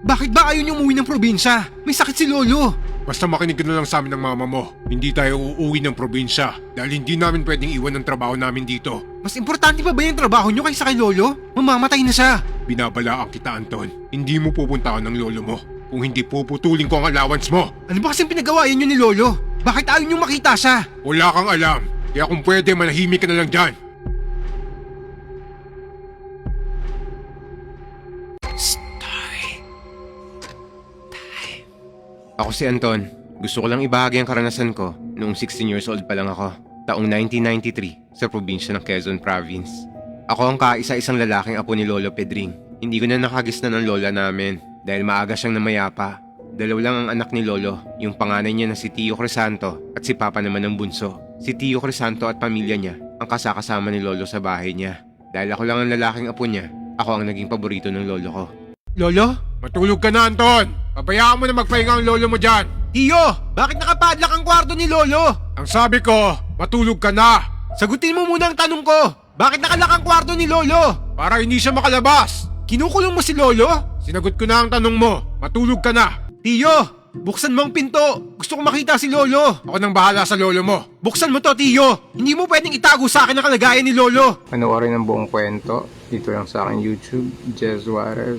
Bakit ba ayaw niyo umuwi ng probinsya? May sakit si Lolo. Basta makinig ka na lang sa amin ng mama mo. Hindi tayo uuwi ng probinsya dahil hindi namin pwedeng iwan ang trabaho namin dito. Mas importante pa ba yung trabaho niyo kaysa kay Lolo? Mamamatay na siya. Binabalaan kita, Anton. Hindi mo pupuntahan ng lolo mo. Kung hindi, puputulin ko ang allowance mo. Ano ba kasing pinagawayan niyo ni Lolo? Bakit ayaw niyo makita siya? Wala kang alam. Kaya kung pwede, manahimik ka na lang dyan. Ako si Anton. Gusto ko lang ibahagi ang karanasan ko noong 16 years old pa lang ako. Taong 1993 sa probinsya ng Quezon Province. Ako ang kaisa-isang lalaking apo ni Lolo Pedring. Hindi ko na nakagisnan ng lola namin dahil maaga siyang namayapa. Dalaw lang ang anak ni Lolo, yung panganay niya na si Tio Crisanto at si Papa naman ng bunso. Si Tio Crisanto at pamilya niya ang kasakasama ni Lolo sa bahay niya. Dahil ako lang ang lalaking apo niya, ako ang naging paborito ng lolo ko. Lolo? Matulog ka na, Anton. Pabayaan mo na magpahinga ang lolo mo dyan. Tio! Bakit nakapadlock ang kwarto ni Lolo? Ang sabi ko, matulog ka na. Sagutin mo muna ang tanong ko. Bakit nakalak ang kwarto ni Lolo? Para hindi siya makalabas. Kinukulong mo si Lolo? Sinagot ko na ang tanong mo. Matulog ka na. Tio! Buksan mo ang pinto. Gusto ko makita si Lolo. Ako nang bahala sa lolo mo. Buksan mo to, Tio. Hindi mo pwedeng itago sa akin ang kalagayan ni Lolo. Panoorin ang buong kwento dito lang sa aking YouTube, Jez Juarez.